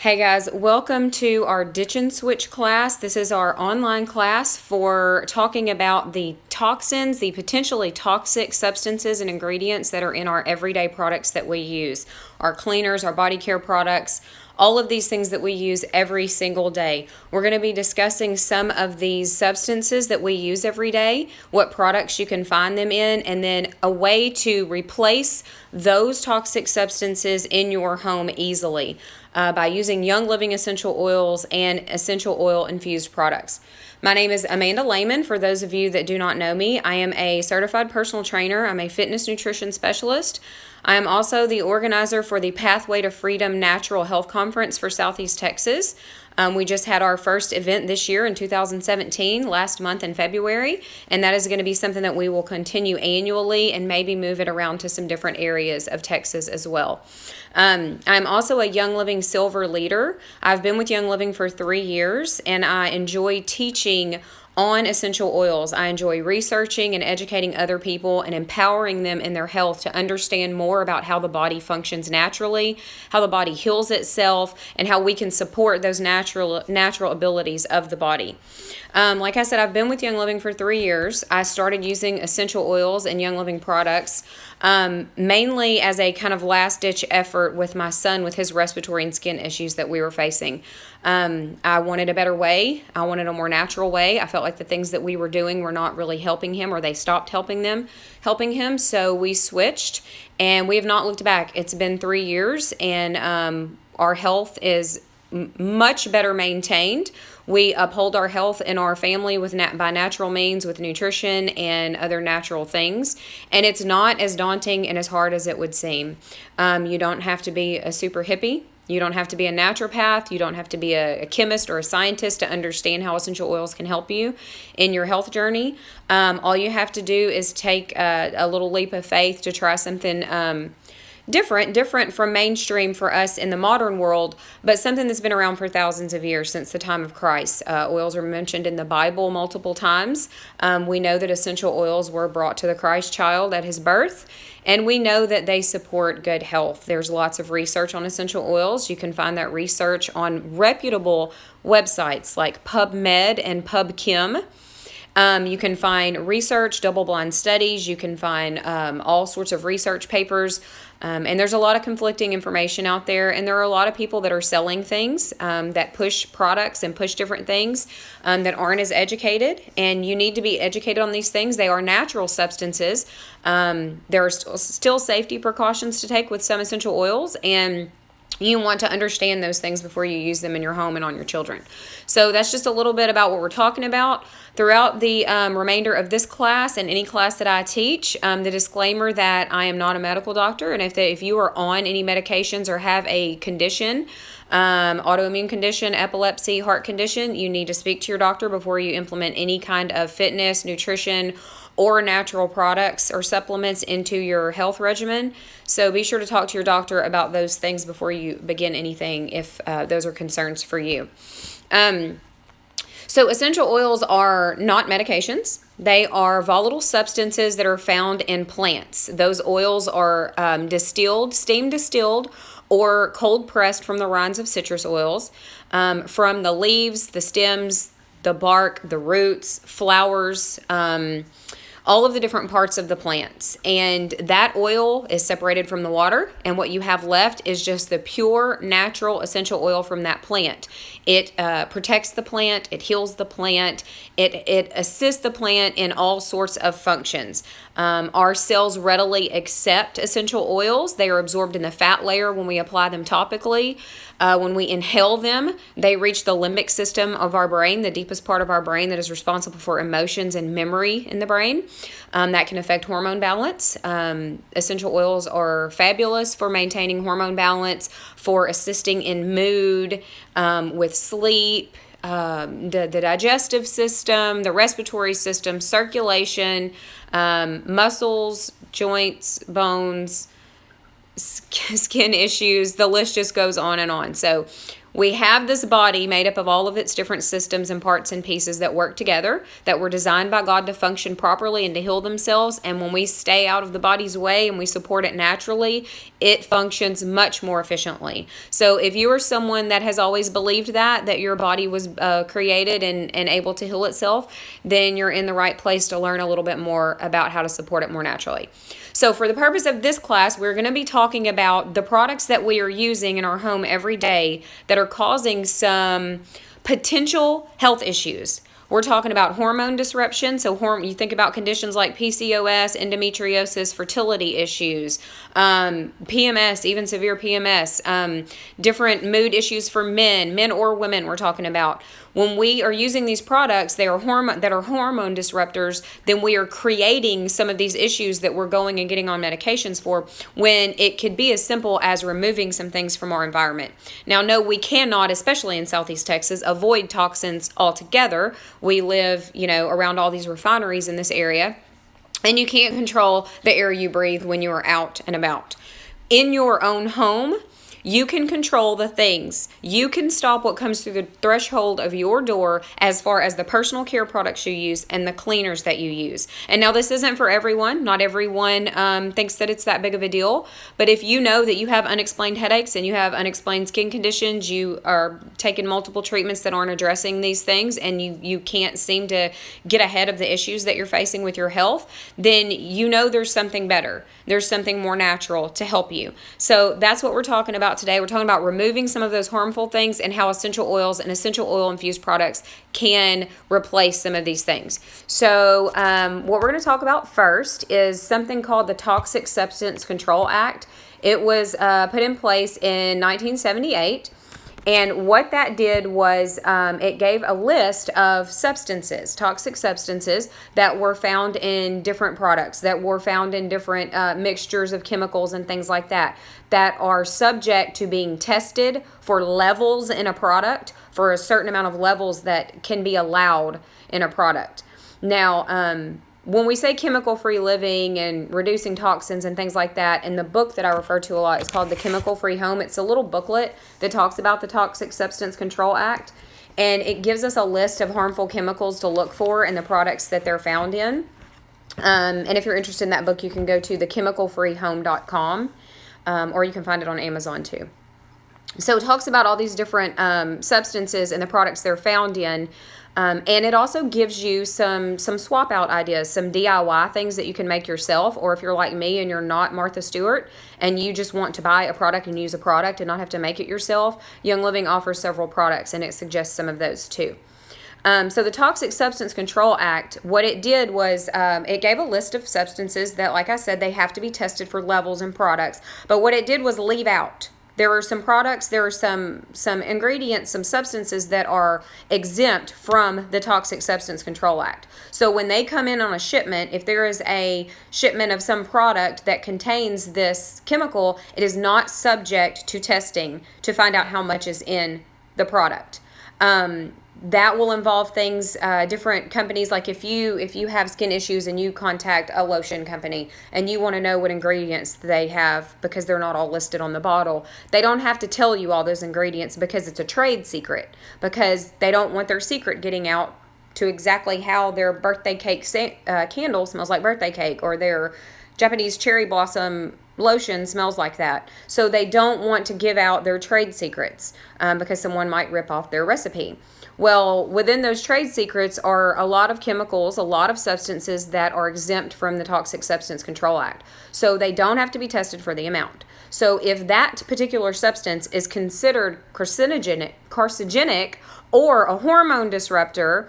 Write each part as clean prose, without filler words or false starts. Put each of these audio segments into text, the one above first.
Hey guys, welcome to our Ditch and Switch class. This is our online class for talking about the toxins, the potentially toxic substances and ingredients that are in our everyday products that we use. Our cleaners, our body care products, all of these things that we use every single day. We're going to be discussing some of these substances that we use every day, what products you can find them in, and then a way to replace those toxic substances in your home easily by using Young Living essential oils and essential oil infused products. My name is Amanda Lehman. For those of you that do not know me, I am a certified personal trainer. I'm a fitness nutrition specialist. I am also the organizer for the Pathway to Freedom Natural Health Conference for Southeast Texas. We just had our first event this year in 2017, last month in February, and that is going to be something that we will continue annually and maybe move it around to some different areas of Texas as well. I'm also a Young Living Silver Leader. I've been with Young Living for 3 years, and I enjoy teaching on essential oils. I enjoy researching and educating other people and empowering them in their health to understand more about how the body functions naturally, how the body heals itself, and how we can support those natural abilities of the body. Like I said, I've been with Young Living for 3 years. I started using essential oils and Young Living products mainly as a kind of last-ditch effort with my son with his respiratory and skin issues that we were facing. I wanted a better way. I wanted a more natural way. I felt like the things that we were doing were not really helping him, or they stopped helping him. So we switched, and we have not looked back. It's been 3 years, and our health is much better maintained. We uphold our health in our family by natural means, with nutrition and other natural things. And it's not as daunting and as hard as it would seem. You don't have to be a super hippie. You don't have to be a naturopath. You don't have to be a chemist or a scientist to understand how essential oils can help you in your health journey. All you have to do is take a little leap of faith to try something different from mainstream for us in the modern world, but something that's been around for thousands of years, since the time of Christ. Oils are mentioned in the Bible multiple times. We know that essential oils were brought to the Christ child at his birth, and we know that they support good health. There's lots of research on essential oils. You can find that research on reputable websites like PubMed and PubChem. You can find research, double-blind studies. You can find all sorts of research papers. And there's a lot of conflicting information out there. And there are a lot of people that are selling things that push products and push different things that aren't as educated. And you need to be educated on these things. They are natural substances. There are still safety precautions to take with some essential oils. And you want to understand those things before you use them in your home and on your children. So that's just a little bit about what we're talking about. Throughout the remainder of this class and any class that I teach, the disclaimer that I am not a medical doctor, and if you are on any medications or have a condition, autoimmune condition, epilepsy, heart condition, you need to speak to your doctor before you implement any kind of fitness, nutrition, or natural products or supplements into your health regimen. So be sure to talk to your doctor about those things before you begin anything if those are concerns for you. So essential oils are not medications. They are volatile substances that are found in plants. Those oils are steam distilled, or cold pressed from the rinds of citrus oils, from the leaves, the stems, the bark, the roots, flowers, all of the different parts of the plants. And that oil is separated from the water, and what you have left is just the pure natural essential oil from that plant. It protects the plant, it heals the plant, it assists the plant in all sorts of functions. Our cells readily accept essential oils. They are absorbed in the fat layer when we apply them topically. When we inhale them, they reach the limbic system of our brain, the deepest part of our brain that is responsible for emotions and memory in the brain. That can affect hormone balance. Essential oils are fabulous for maintaining hormone balance, for assisting in mood, with sleep, the digestive system, the respiratory system, circulation, muscles, joints, bones, skin issues. The list just goes on and on. So We have this body made up of all of its different systems and parts and pieces that work together, that were designed by God to function properly and to heal themselves. And when we stay out of the body's way and we support it naturally, it functions much more efficiently. So if you are someone that has always believed that your body was created and able to heal itself, then you're in the right place to learn a little bit more about how to support it more naturally. So for the purpose of this class, we're going to be talking about the products that we are using in our home every day that are causing some potential health issues. We're talking about hormone disruption. So you think about conditions like PCOS, endometriosis, fertility issues, PMS, even severe PMS, different mood issues for men or women we're talking about. When we are using these products that are hormone disruptors, then we are creating some of these issues that we're going and getting on medications for, when it could be as simple as removing some things from our environment. Now, no, we cannot, especially in Southeast Texas, avoid toxins altogether. We live, around all these refineries in this area, and you can't control the air you breathe when you are out and about. In your own home, you can control the things. You can stop what comes through the threshold of your door as far as the personal care products you use and the cleaners that you use. And now this isn't for everyone. Not everyone thinks that it's that big of a deal. But if you know that you have unexplained headaches and you have unexplained skin conditions, you are taking multiple treatments that aren't addressing these things, and you can't seem to get ahead of the issues that you're facing with your health, then there's something better. There's something more natural to help you. So that's what we're talking about today. We're talking about removing some of those harmful things and how essential oils and essential oil infused products can replace some of these things. So what we're going to talk about first is something called the Toxic Substance Control Act. It was put in place in 1978. And what that did was it gave a list of substances, toxic substances, that were found in different products, that were found in different mixtures of chemicals and things like that are subject to being tested for levels in a product, for a certain amount of levels that can be allowed in a product. Now, when we say chemical-free living and reducing toxins and things like that, and the book that I refer to a lot is called The Chemical-Free Home. It's a little booklet that talks about the Toxic Substance Control Act, and it gives us a list of harmful chemicals to look for in the products that they're found in. And if you're interested in that book, you can go to thechemicalfreehome.com, or you can find it on Amazon too. So it talks about all these different substances and the products they're found in. And it also gives you some swap out ideas, some DIY things that you can make yourself. Or if you're like me and you're not Martha Stewart and you just want to buy a product and use a product and not have to make it yourself, Young Living offers several products, and it suggests some of those too. So the Toxic Substance Control Act, what it did was it gave a list of substances that, like I said, they have to be tested for levels in products. But what it did was leave out. There are some products, there are some ingredients, some substances that are exempt from the Toxic Substance Control Act. So when they come in on a shipment, if there is a shipment of some product that contains this chemical, it is not subject to testing to find out how much is in the product. That will involve things, different companies, like if you have skin issues and you contact a lotion company and you want to know what ingredients they have because they're not all listed on the bottle, they don't have to tell you all those ingredients because it's a trade secret, because they don't want their secret getting out to exactly how their birthday cake candle smells like birthday cake, or their Japanese cherry blossom lotion smells like that. So they don't want to give out their trade secrets because someone might rip off their recipe. Well, within those trade secrets are a lot of chemicals, a lot of substances that are exempt from the Toxic Substance Control Act. So they don't have to be tested for the amount. So if that particular substance is considered carcinogenic or a hormone disruptor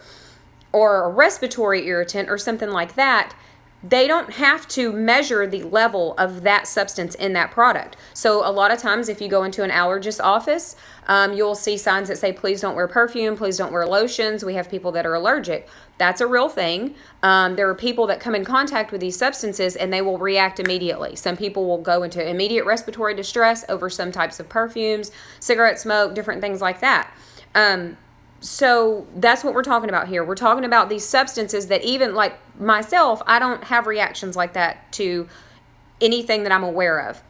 or a respiratory irritant or something like that, they don't have to measure the level of that substance in that product. So a lot of times if you go into an allergist office, you'll see signs that say, please don't wear perfume, please don't wear lotions. We have people that are allergic. That's a real thing. There are people that come in contact with these substances and they will react immediately. Some people will go into immediate respiratory distress over some types of perfumes, cigarette smoke, different things like that. So that's what we're talking about here. We're talking about these substances that, even like myself, I don't have reactions like that to anything that I'm aware of.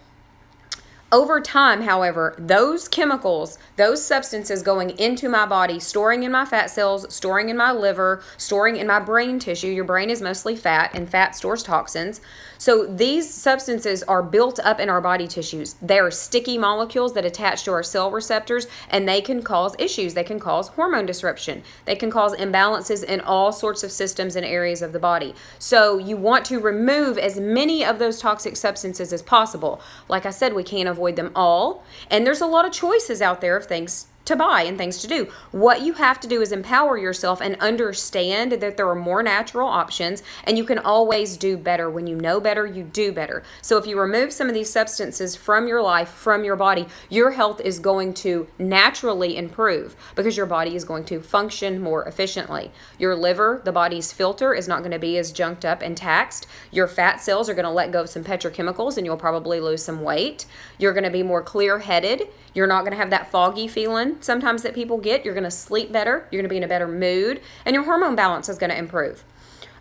Over time, however, those chemicals, those substances going into my body, storing in my fat cells, storing in my liver, storing in my brain tissue. Your brain is mostly fat, and fat stores toxins. So these substances are built up in our body tissues. They are sticky molecules that attach to our cell receptors, and they can cause issues. They can cause hormone disruption. They can cause imbalances in all sorts of systems and areas of the body. So you want to remove as many of those toxic substances as possible. Like I said, we can't avoid them all, and there's a lot of choices out there of things to buy and things to do. What you have to do is empower yourself and understand that there are more natural options, and you can always do better. When you know better, you do better. So if you remove some of these substances from your life, from your body, your health is going to naturally improve because your body is going to function more efficiently. Your liver, the body's filter, is not going to be as junked up and taxed. Your fat cells are going to let go of some petrochemicals, and you'll probably lose some weight. You're going to be more clear-headed. You're not going to have that foggy feeling sometimes that people get. You're going to sleep better. You're going to be in a better mood, and your hormone balance is going to improve.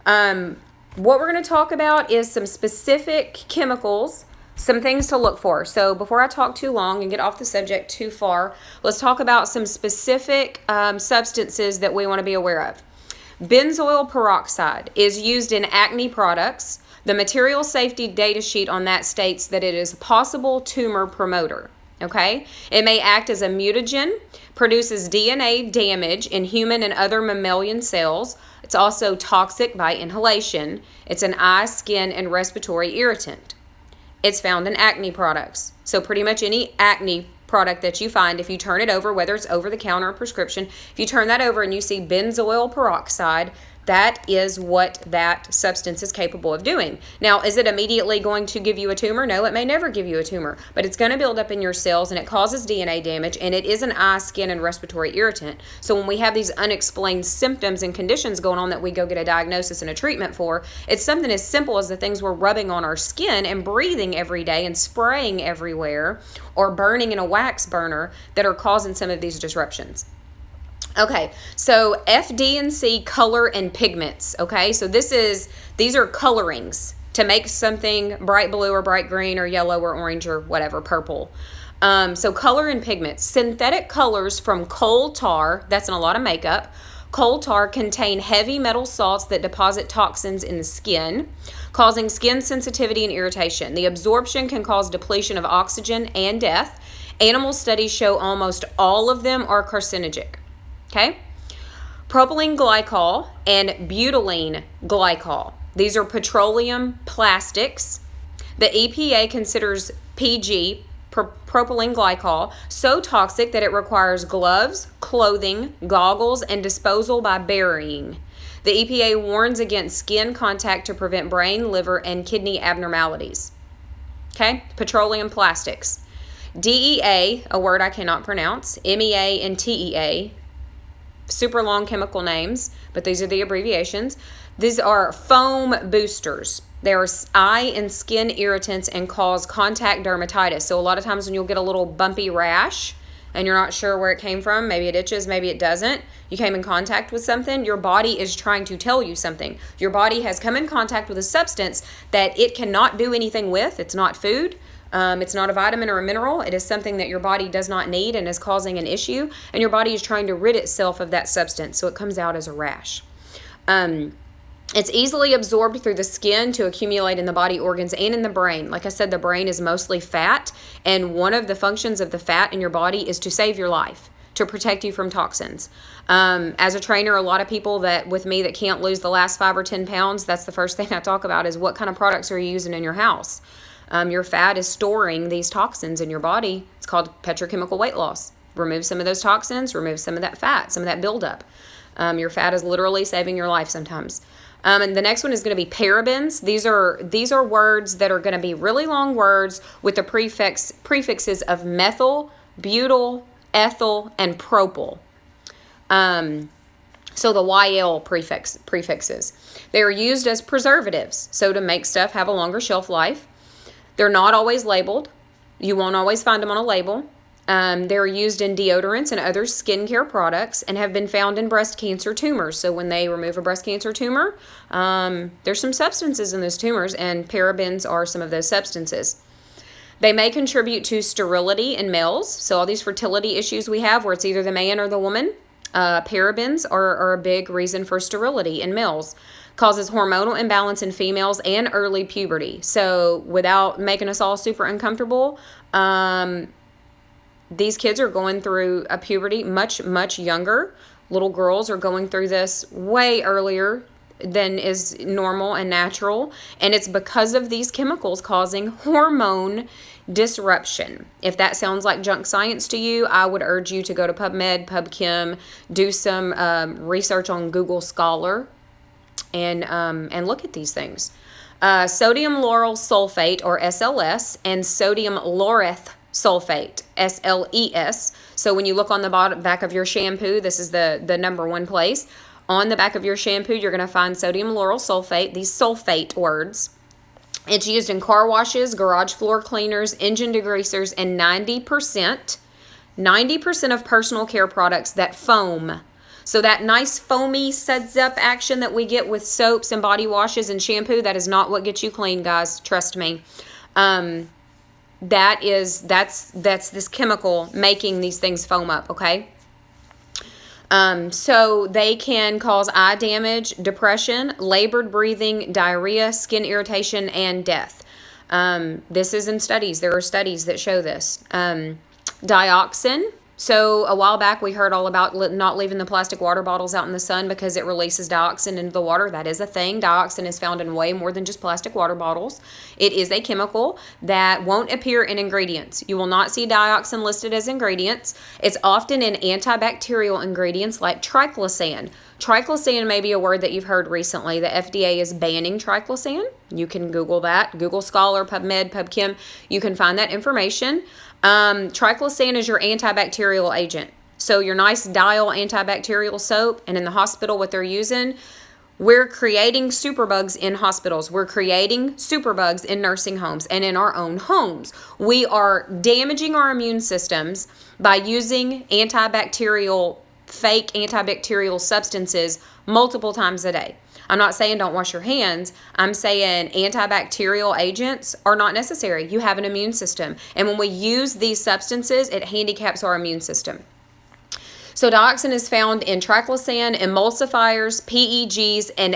What we're going to talk about is some specific chemicals, some things to look for. So before I talk too long and get off the subject too far, let's talk about some specific substances that we want to be aware of. Benzoyl peroxide is used in acne products. The material safety data sheet on that states that it is a possible tumor promoter. Okay, it may act as a mutagen, produces DNA damage in human and other mammalian cells. It's also toxic by inhalation. It's an eye, skin, and respiratory irritant. It's found in acne products. So pretty much any acne product that you find, if you turn it over, whether it's over the counter or prescription, if you turn that over and you see benzoyl peroxide, that is what that substance is capable of doing. Now, is it immediately going to give you a tumor? No, it may never give you a tumor, but it's going to build up in your cells, and it causes DNA damage, and it is an eye, skin, and respiratory irritant. So when we have these unexplained symptoms and conditions going on that we go get a diagnosis and a treatment for, it's something as simple as the things we're rubbing on our skin and breathing every day and spraying everywhere or burning in a wax burner that are causing some of these disruptions. Okay, so FD&C color and pigments, okay? So these are colorings to make something bright blue or bright green or yellow or orange or whatever, purple. So color and pigments. Synthetic colors from coal tar, that's in a lot of makeup. Coal tar contain heavy metal salts that deposit toxins in the skin, causing skin sensitivity and irritation. The absorption can cause depletion of oxygen and death. Animal studies show almost all of them are carcinogenic. Okay, propylene glycol and butylene glycol. These are petroleum plastics. The EPA considers PG, propylene glycol, so toxic that it requires gloves, clothing, goggles, and disposal by burying. The EPA warns against skin contact to prevent brain, liver, and kidney abnormalities. Okay, petroleum plastics. DEA, a word I cannot pronounce, MEA and TEA, super long chemical names, but these are the abbreviations. These are foam boosters. They are eye and skin irritants and cause contact dermatitis. So a lot of times when you'll get a little bumpy rash and you're not sure where it came from, maybe it itches, maybe it doesn't, you came in contact with something, your body is trying to tell you something. Your body has come in contact with a substance that it cannot do anything with. It's not food. It's not a vitamin or a mineral. It is something that your body does not need and is causing an issue, and your body is trying to rid itself of that substance, so it comes out as a rash. It's easily absorbed through the skin to accumulate in the body organs and in the brain. Like I said, the brain is mostly fat, and one of the functions of the fat in your body is to save your life, to protect you from toxins. As a trainer, a lot of people that with me that can't lose the last 5 or 10 pounds, that's the first thing I talk about is what kind of products are you using in your house? Your fat is storing these toxins in your body. It's called petrochemical weight loss. Remove some of those toxins, remove some of that fat, some of that buildup. Your fat is literally saving your life sometimes. And the next one is going to be parabens. These are words that are going to be really long words with the prefixes of methyl, butyl, ethyl, and propyl. So the YL prefixes. They are used as preservatives, so to make stuff have a longer shelf life. They're not always labeled. You won't always find them on a label. They're used in deodorants and other skincare products and have been found in breast cancer tumors. So when they remove a breast cancer tumor, there's some substances in those tumors, and parabens are some of those substances. They may contribute to sterility in males. So all these fertility issues we have where it's either the man or the woman, parabens are a big reason for sterility in males. Causes hormonal imbalance in females and early puberty. So without making us all super uncomfortable, these kids are going through a puberty much, much younger. Little girls are going through this way earlier than is normal and natural. And it's because of these chemicals causing hormone disruption. If that sounds like junk science to you, I would urge you to go to PubMed, PubChem, do some research on Google Scholar, and look at these things. Sodium lauryl sulfate, or SLS, and sodium laureth sulfate, SLES. So when you look on the back of your shampoo, this is the number one place. On the back of your shampoo, you're going to find sodium lauryl sulfate, these sulfate words. It's used in car washes, garage floor cleaners, engine degreasers, and 90% of personal care products that foam. So that nice foamy suds up action that we get with soaps and body washes and shampoo, that is not what gets you clean, guys. Trust me. That's this chemical making these things foam up, okay? So they can cause eye damage, depression, labored breathing, diarrhea, skin irritation, and death. This is in studies. There are studies that show this. Dioxin. So a while back we heard all about not leaving the plastic water bottles out in the sun because it releases dioxin into the water. That is a thing. Dioxin is found in way more than just plastic water bottles. It is a chemical that won't appear in ingredients. You will not see dioxin listed as ingredients. It's often in antibacterial ingredients like triclosan. Triclosan may be a word that you've heard recently. The FDA is banning triclosan. You can Google that. Google Scholar, PubMed, PubChem. You can find that information. Triclosan is your antibacterial agent. So your nice Dial antibacterial soap, and in the hospital what they're using, we're creating superbugs in hospitals. We're creating superbugs in nursing homes and in our own homes. We are damaging our immune systems by using fake antibacterial substances multiple times a day. I'm not saying don't wash your hands. I'm saying antibacterial agents are not necessary. You have an immune system. And when we use these substances, it handicaps our immune system. So dioxin is found in triclosan, emulsifiers, PEGs, and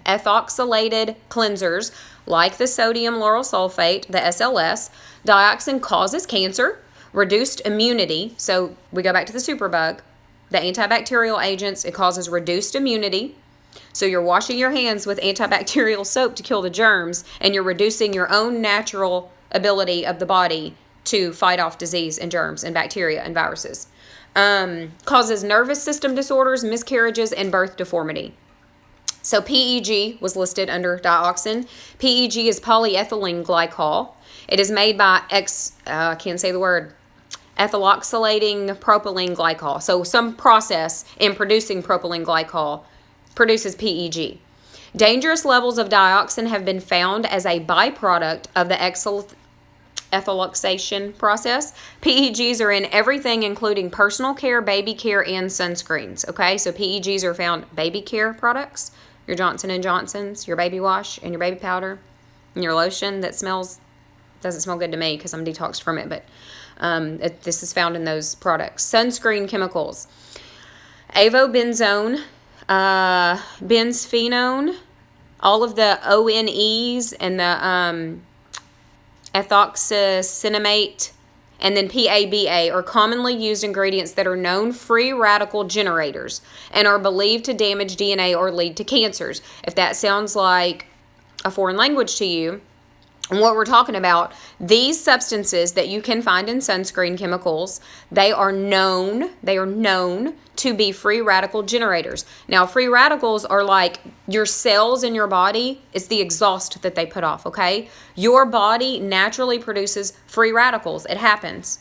ethoxylated cleansers like the sodium lauryl sulfate, the SLS. Dioxin causes cancer, reduced immunity. So we go back to the superbug. The antibacterial agents, it causes reduced immunity. So you're washing your hands with antibacterial soap to kill the germs, and you're reducing your own natural ability of the body to fight off disease and germs and bacteria and viruses. Causes nervous system disorders, miscarriages, and birth deformity. So PEG was listed under dioxin. PEG is polyethylene glycol. It is made by I can't say the word, ethoxylating propylene glycol. So some process in producing propylene glycol produces PEG. Dangerous levels of dioxin have been found as a byproduct of the ethoxylation process. PEGs are in everything, including personal care, baby care, and sunscreens. Okay, so PEGs are found baby care products, your Johnson & Johnson's, your baby wash, and your baby powder, and your lotion that doesn't smell good to me because I'm detoxed from it, but this is found in those products. Sunscreen chemicals. Avobenzone, bensphenone, all of the ONEs and the ethoxycinnamate, and then PABA are commonly used ingredients that are known free radical generators and are believed to damage DNA or lead to cancers. If that sounds like a foreign language to you, and what we're talking about, these substances that you can find in sunscreen chemicals, they are known to be free radical generators. Now, free radicals are like your cells in your body. It's the exhaust that they put off, okay? Your body naturally produces free radicals. It happens.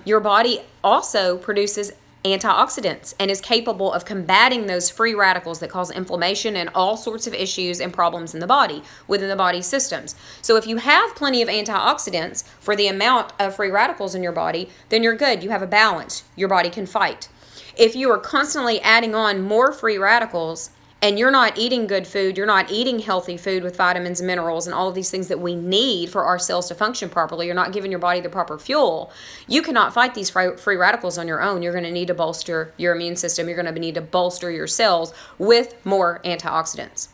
Your body also produces antioxidants and is capable of combating those free radicals that cause inflammation and all sorts of issues and problems in the body, within the body systems. So if you have plenty of antioxidants for the amount of free radicals in your body, then you're good. You have a balance. Your body can fight. If you are constantly adding on more free radicals and you're not eating good food, you're not eating healthy food with vitamins and minerals and all of these things that we need for our cells to function properly, you're not giving your body the proper fuel, you cannot fight these free radicals on your own. You're going to need to bolster your immune system. You're going to need to bolster your cells with more antioxidants.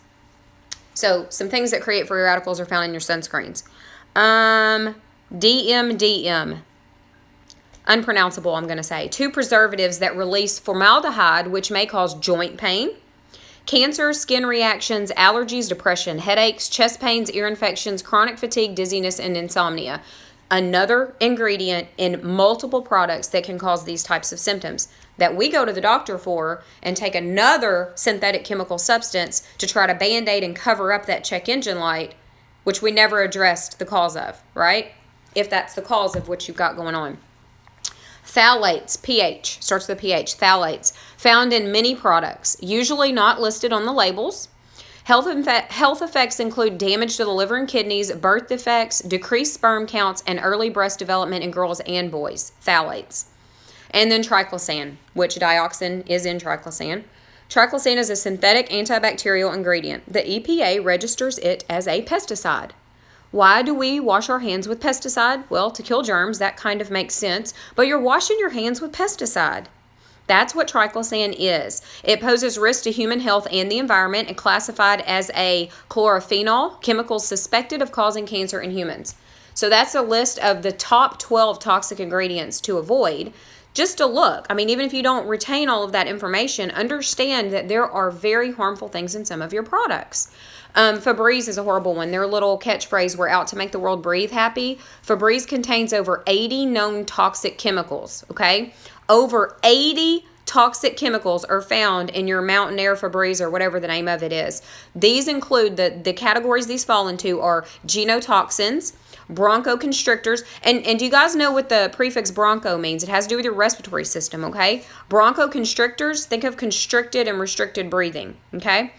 So some things that create free radicals are found in your sunscreens. DMDM. Unpronounceable, I'm going to say. 2 preservatives that release formaldehyde, which may cause joint pain, cancer, skin reactions, allergies, depression, headaches, chest pains, ear infections, chronic fatigue, dizziness, and insomnia. Another ingredient in multiple products that can cause these types of symptoms that we go to the doctor for and take another synthetic chemical substance to try to band-aid and cover up that check engine light, which we never addressed the cause of, right? If that's the cause of what you've got going on. Phthalates, pH, starts with pH, phthalates, found in many products, usually not listed on the labels. Health effects include damage to the liver and kidneys, birth defects, decreased sperm counts, and early breast development in girls and boys, phthalates. And then triclosan, which dioxin is in triclosan. Triclosan is a synthetic antibacterial ingredient. The EPA registers it as a pesticide. Why do we wash our hands with pesticide? Well, to kill germs, that kind of makes sense, but you're washing your hands with pesticide. That's what triclosan is. It poses risk to human health and the environment and classified as a chlorophenol, chemical suspected of causing cancer in humans. So that's a list of the top 12 toxic ingredients to avoid. Just to look, I mean, even if you don't retain all of that information, understand that there are very harmful things in some of your products. Febreze is a horrible one. Their little catchphrase, we're out to make the world breathe happy. Febreze contains over 80 known toxic chemicals, okay? Over 80 toxic chemicals are found in your Mountain Air Febreze or whatever the name of it is. These include, the categories these fall into are genotoxins, bronchoconstrictors, and do you guys know what the prefix broncho means? It has to do with your respiratory system, okay? Bronchoconstrictors, think of constricted and restricted breathing, okay?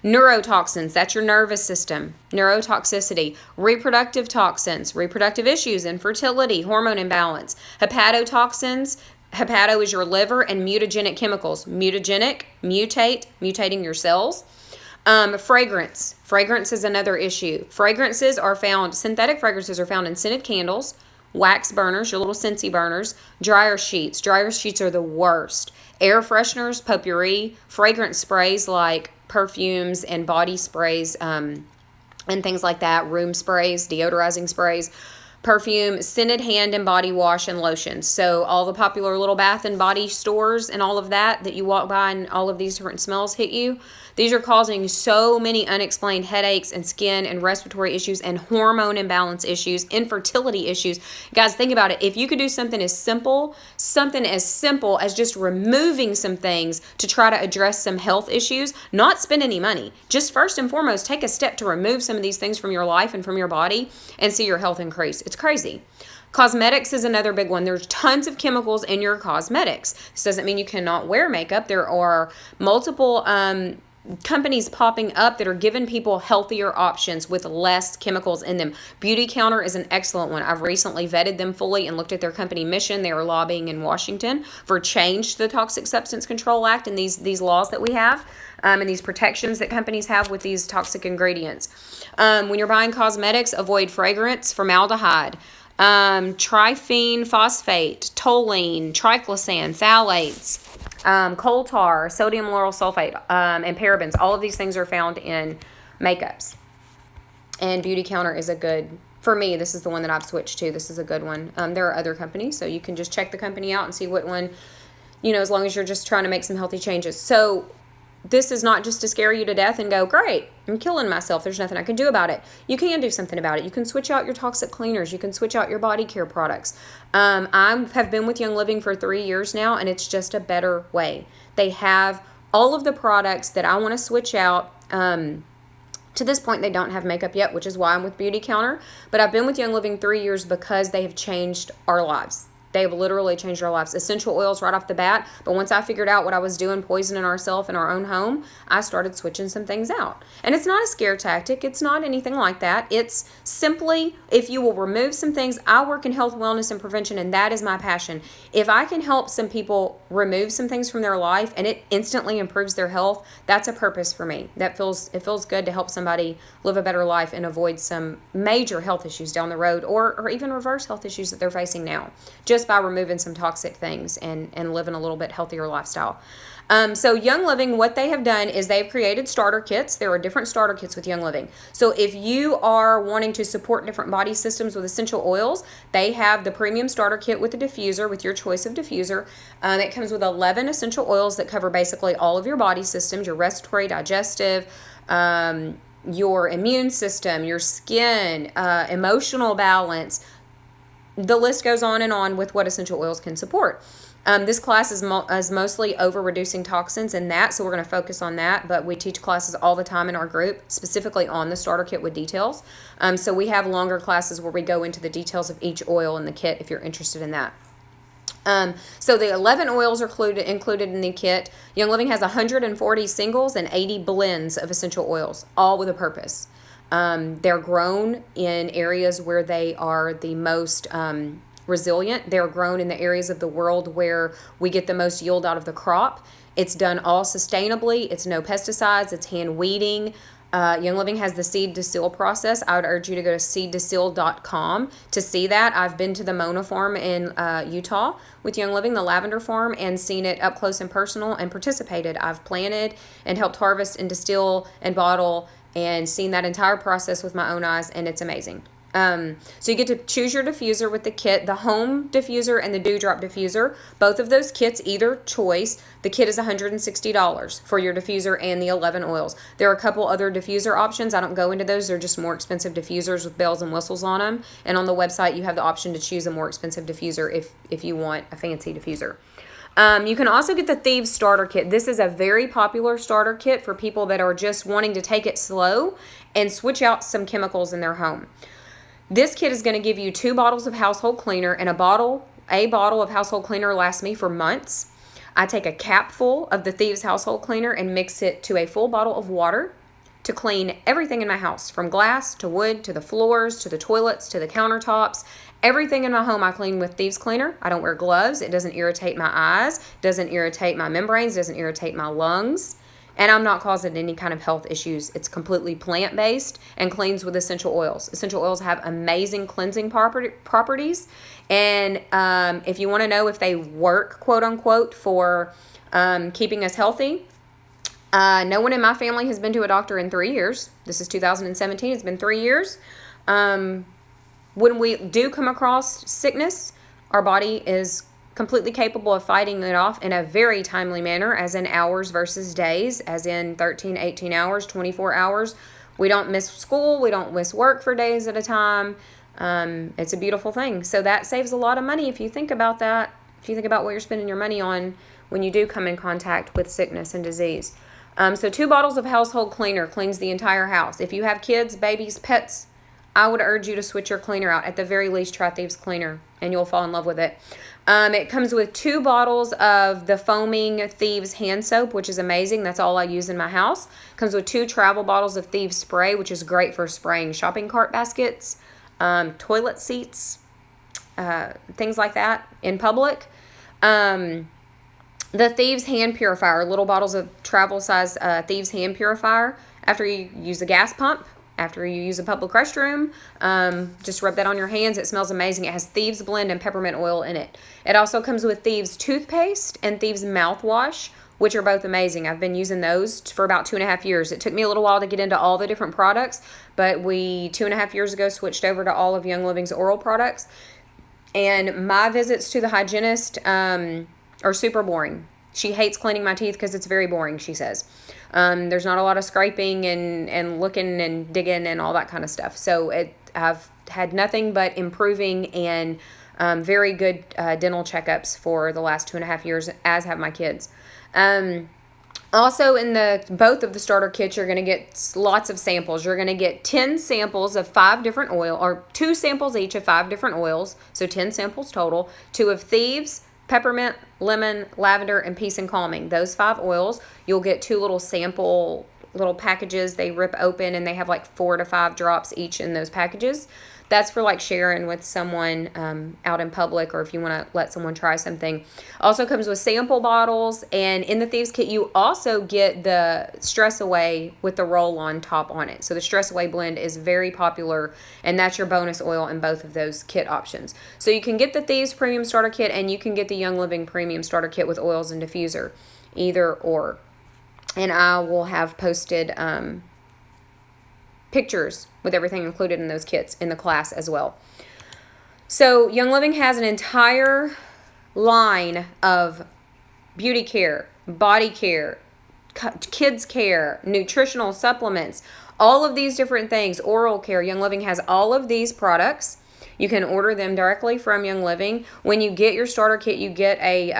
Neurotoxins, that's your nervous system, neurotoxicity. Reproductive toxins, reproductive issues, infertility, hormone imbalance. Hepatotoxins, hepato is your liver, and mutagenic chemicals. Mutagenic, mutating your cells. Fragrance is another issue. Synthetic fragrances are found in scented candles, wax burners, your little Scentsy burners, dryer sheets. Dryer sheets are the worst. Air fresheners, potpourri, fragrance sprays like perfumes and body sprays and things like that, room sprays, deodorizing sprays, perfume, scented hand and body wash, and lotions. So all the popular little bath and body stores and all of that you walk by and all of these different smells hit you, these are causing so many unexplained headaches and skin and respiratory issues and hormone imbalance issues, infertility issues. Guys, think about it. If you could do something as simple as just removing some things to try to address some health issues, not spend any money. Just first and foremost, take a step to remove some of these things from your life and from your body and see your health increase. It's crazy. Cosmetics is another big one. There's tons of chemicals in your cosmetics. This doesn't mean you cannot wear makeup. There are multiple companies popping up that are giving people healthier options with less chemicals in them. Beauty Counter is an excellent one. I've recently vetted them fully and looked at their company mission. They are lobbying in Washington for change to the Toxic Substance Control Act and these laws that we have and these protections that companies have with these toxic ingredients. When you're buying cosmetics, avoid fragrance, formaldehyde, triphene phosphate, toluene, triclosan, phthalates, coal tar, sodium lauryl sulfate, and parabens. All of these things are found in makeups. And Beauty Counter is a good, for me, this is the one that I've switched to. This is a good one. There are other companies, so you can just check the company out and see what one, as long as you're just trying to make some healthy changes. So this is not just to scare you to death and go, great, I'm killing myself. There's nothing I can do about it. You can do something about it. You can switch out your toxic cleaners. You can switch out your body care products. I have been with Young Living for 3 years now, and it's just a better way. They have all of the products that I want to switch out. To this point, they don't have makeup yet, which is why I'm with Beauty Counter. But I've been with Young Living 3 years because they have changed our lives. They have literally changed our lives. Essential oils right off the bat. But once I figured out what I was doing, poisoning ourselves in our own home, I started switching some things out. And it's not a scare tactic. It's not anything like that. It's simply, if you will remove some things, I work in health, wellness, and prevention, and that is my passion. If I can help some people remove some things from their life and it instantly improves their health, that's a purpose for me. It feels good to help somebody live a better life and avoid some major health issues down the road, or even reverse health issues that they're facing now, just by removing some toxic things and living a little bit healthier lifestyle. So Young Living, what they have done is they've created starter kits. There are different starter kits with Young Living. So if you are wanting to support different body systems with essential oils, they have the premium starter kit with a diffuser, with your choice of diffuser. It comes with 11 essential oils that cover basically all of your body systems, your respiratory, digestive, your immune system, your skin, emotional balance. The list goes on with what essential oils can support. This class is mostly over reducing toxins and that, so we're going to focus on that, but we teach classes all the time in our group, specifically on the starter kit with details. So we have longer classes where we go into the details of each oil in the kit if you're interested in that. So the 11 oils are included in the kit. Young Living has 140 singles and 80 blends of essential oils, all with a purpose. They're grown in areas where they are the most resilient. They're grown in the areas of the world where we get the most yield out of the crop. It's done all sustainably. It's no pesticides. It's hand weeding. Young Living has the seed to seal process. I would urge you to go to seedtoseal.com to see that. I've been to the Mona farm in Utah with Young Living, the lavender farm, and seen it up close and personal and participated. I've planted and helped harvest and distill and bottle and seen that entire process with my own eyes, and it's amazing. So you get to choose your diffuser with the kit, the home diffuser and the dewdrop diffuser. Both of those kits, either choice. The kit is $160 for your diffuser and the 11 oils. There are a couple other diffuser options. I don't go into those. They're just more expensive diffusers with bells and whistles on them. And on the website, you have the option to choose a more expensive diffuser if you want a fancy diffuser. You can also get the Thieves Starter Kit. This is a very popular starter kit for people that are just wanting to take it slow and switch out some chemicals in their home. This kit is going to give you 2 bottles of household cleaner, and a bottle of household cleaner lasts me for months. I take a capful of the Thieves household cleaner and mix it to a full bottle of water to clean everything in my house, from glass to wood to the floors to the toilets to the countertops. Everything in my home I clean with Thieves cleaner. I don't wear gloves. It doesn't irritate my eyes, doesn't irritate my membranes, doesn't irritate my lungs. And I'm not causing any kind of health issues. It's completely plant-based and cleans with essential oils. Essential oils have amazing cleansing properties. And if you want to know if they work, quote unquote, for keeping us healthy, no one in my family has been to a doctor in 3 years. This is 2017. It's been 3 years. When we do come across sickness, our body is completely capable of fighting it off in a very timely manner, as in hours versus days, as in 13, 18 hours, 24 hours. We don't miss school. We don't miss work for days at a time. It's a beautiful thing. So that saves a lot of money if you think about that, if you think about what you're spending your money on when you do come in contact with sickness and disease. So 2 bottles of household cleaner cleans the entire house. If you have kids, babies, pets, I would urge you to switch your cleaner out. At the very least, try Thieves cleaner, and you'll fall in love with it. It comes with 2 bottles of the foaming Thieves hand soap, which is amazing. That's all I use in my house. Comes with 2 travel bottles of Thieves spray, which is great for spraying shopping cart baskets, toilet seats, things like that in public. The Thieves hand purifier, little bottles of travel size Thieves hand purifier. After you use a gas pump, after you use a public restroom, just rub that on your hands. It smells amazing. It has Thieves blend and peppermint oil in it. It also comes with Thieves toothpaste and Thieves mouthwash, which are both amazing. I've been using those for about 2.5 years. It took me a little while to get into all the different products, but we 2.5 years ago switched over to all of Young Living's oral products. And my visits to the hygienist are super boring. She hates cleaning my teeth because it's very boring, she says. There's not a lot of scraping and looking and digging and all that kind of stuff. So I've had nothing but improving and very good dental checkups for the last 2.5 years, as have my kids. Also, in the both of the starter kits, you're going to get lots of samples. You're going to get 10 samples of 5 different oil, or 2 samples each of 5 different oils, so 10 samples total. 2 of Thieves, peppermint, lemon, lavender, and peace and calming. Those 5 oils. You'll get 2 little sample little packages. They rip open and they have like 4 to 5 drops each in those packages. That's for like sharing with someone out in public, or if you want to let someone try something. Also comes with sample bottles, and in the Thieves kit you also get the Stress Away with the roll-on top on it. So the Stress Away blend is very popular, and that's your bonus oil in both of those kit options. So you can get the Thieves Premium Starter Kit, and you can get the Young Living Premium Starter Kit with oils and diffuser, either or. And I will have posted pictures with everything included in those kits in the class as well. So Young Living has an entire line of beauty care, body care, kids care, nutritional supplements, all of these different things, oral care. Young Living has all of these products. You can order them directly from Young Living. When you get your starter kit, you get a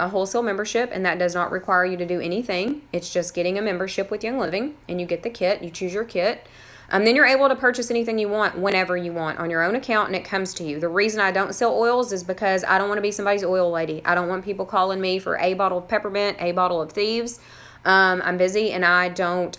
wholesale membership, and that does not require you to do anything. It's just getting a membership with Young Living, and you get the kit. You choose your kit. Then you're able to purchase anything you want whenever you want on your own account, and it comes to you. The reason I don't sell oils is because I don't want to be somebody's oil lady. I don't want people calling me for a bottle of peppermint, a bottle of Thieves. I'm busy, and I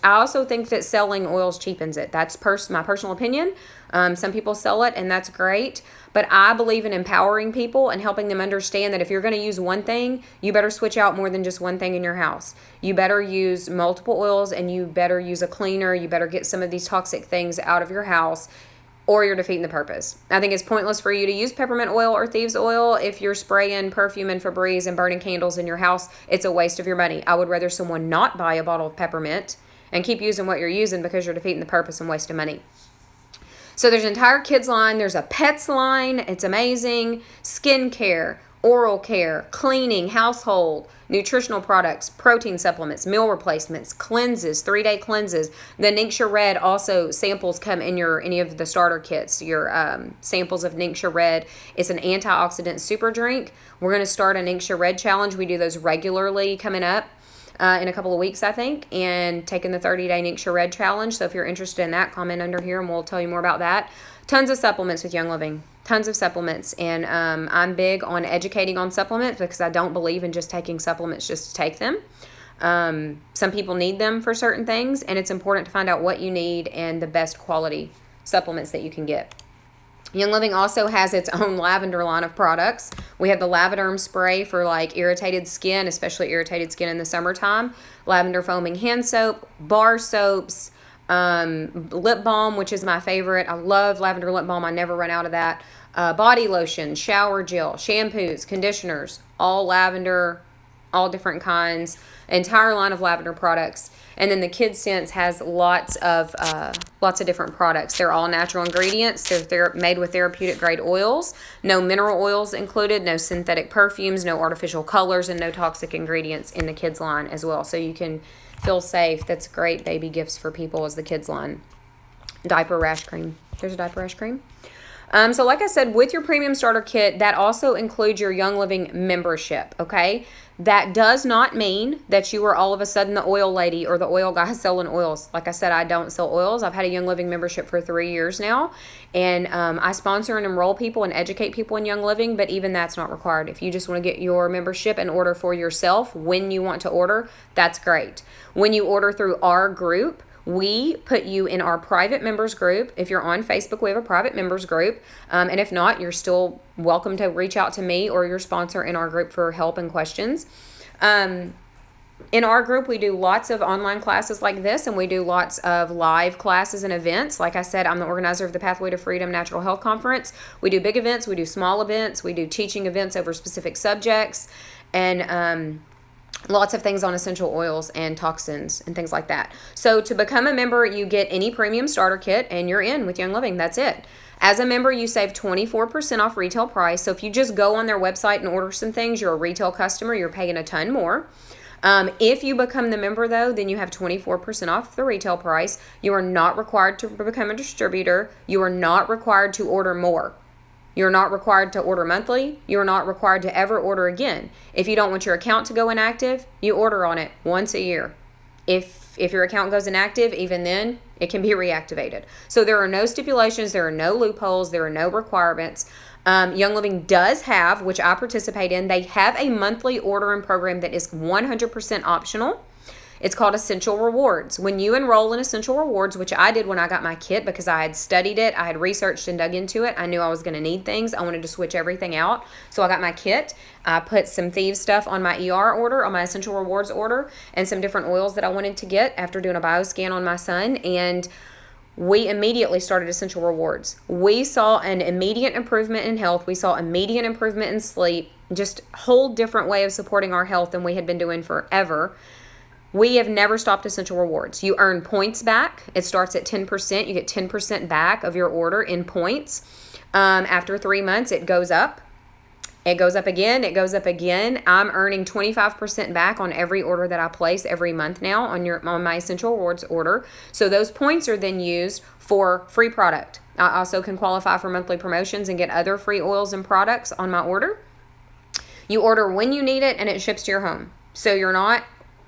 also think that selling oils cheapens it. That's my personal opinion. Some people sell it, and that's great. But I believe in empowering people and helping them understand that if you're going to use one thing, you better switch out more than just one thing in your house. You better use multiple oils, and you better use a cleaner. You better get some of these toxic things out of your house, or you're defeating the purpose. I think it's pointless for you to use peppermint oil or Thieves oil if you're spraying perfume and Febreze and burning candles in your house. It's a waste of your money. I would rather someone not buy a bottle of peppermint and keep using what you're using, because you're defeating the purpose and wasting money. So there's an entire kids line. There's a pets line. It's amazing. Skincare, oral care, cleaning, household, nutritional products, protein supplements, meal replacements, cleanses, 3-day cleanses. The Ningxia Red also samples come in any of the starter kits. Your samples of Ningxia Red. It's an antioxidant super drink. We're going to start a Ningxia Red challenge. We do those regularly coming up in a couple of weeks, I think, and taking the 30-day Ningxia Red challenge. So if you're interested in that, comment under here and we'll tell you more about that. Tons of supplements with Young Living. Tons of supplements. And I'm big on educating on supplements, because I don't believe in just taking supplements just to take them. Some people need them for certain things, and it's important to find out what you need and the best quality supplements that you can get. Young Living also has its own lavender line of products. We have the Lavaderm spray for like irritated skin, especially irritated skin in the summertime. Lavender foaming hand soap, bar soaps, lip balm, which is my favorite. I love lavender lip balm. I never run out of that. Body lotion, shower gel, shampoos, conditioners, all lavender, all different kinds. Entire line of lavender products. And then the Kids Sense has lots of different products. They're all natural ingredients. They're made with therapeutic grade oils. No mineral oils included. No synthetic perfumes. No artificial colors, and no toxic ingredients in the kids line as well. So you can feel safe. That's great baby gifts for people as the kids line. Diaper rash cream. There's a diaper rash cream. So like I said, with your premium starter kit, that also includes your Young Living membership, okay? That does not mean that you are all of a sudden the oil lady or the oil guy selling oils. Like I said, I don't sell oils. I've had a Young Living membership for 3 years now, and I sponsor and enroll people and educate people in Young Living, but even that's not required. If you just want to get your membership and order for yourself when you want to order, that's great. When you order through our group, we put you in our private members group. If you're on Facebook, we have a private members group. And if not, you're still welcome to reach out to me or your sponsor in our group for help and questions. In our group, we do lots of online classes like this, and we do lots of live classes and events. Like I said, I'm the organizer of the Pathway to Freedom Natural Health Conference. We do big events, we do small events, we do teaching events over specific subjects, and lots of things on essential oils and toxins and things like that. So to become a member, you get any premium starter kit, and you're in with Young Living. That's it. As a member, you save 24% off retail price. So if you just go on their website and order some things, you're a retail customer, you're paying a ton more. If you become the member, though, then you have 24% off the retail price. You are not required to become a distributor. You are not required to order more. You're not required to order monthly. You're not required to ever order again. If you don't want your account to go inactive, you order on it once a year. If your account goes inactive, even then, it can be reactivated. So there are no stipulations, there are no loopholes, there are no requirements. Young Living does have, which I participate in, they have a monthly ordering program that is 100% optional. It's called Essential Rewards. When you enroll in Essential Rewards, which I did when I got my kit because I had studied it, I had researched and dug into it, I knew I was going to need things. I wanted to switch everything out. So I got my kit. I put some Thieves stuff on my ER order, on my Essential Rewards order, and some different oils that I wanted to get after doing a bioscan on my son. And we immediately started Essential Rewards. We saw an immediate improvement in health. We saw immediate improvement in sleep. Just a whole different way of supporting our health than we had been doing forever. We have never stopped Essential Rewards. You earn points back. It starts at 10%. You get 10% back of your order in points. After 3 months, it goes up. It goes up again. It goes up again. I'm earning 25% back on every order that I place every month now on my Essential Rewards order. So those points are then used for free product. I also can qualify for monthly promotions and get other free oils and products on my order. You order when you need it, and it ships to your home. So you're not,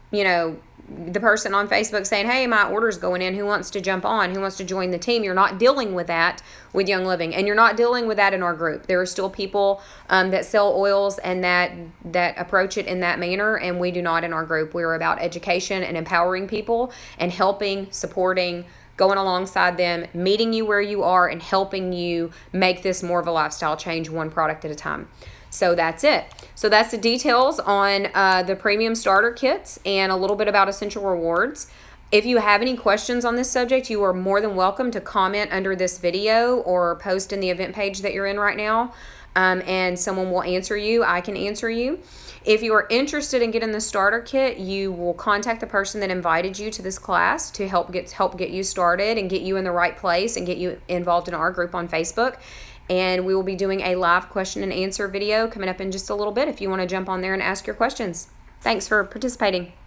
the person on Facebook saying, hey, my order's going in, who wants to jump on, who wants to join the team? You're not dealing with that with Young Living, and you're not dealing with that in our group. There are still people that sell oils and that approach it in that manner, and we do not in our group. We're about education and empowering people and helping, supporting, going alongside them, meeting you where you are, and helping you make this more of a lifestyle change, one product at a time. So that's it. So that's the details on the premium starter kits and a little bit about Essential Rewards. If you have any questions on this subject, you are more than welcome to comment under this video or post in the event page that you're in right now, and someone will answer you. I can answer you. If you are interested in getting the starter kit, you will contact the person that invited you to this class to help get you started and get you in the right place and get you involved in our group on Facebook. And we will be doing a live question and answer video coming up in just a little bit if you want to jump on there and ask your questions. Thanks for participating.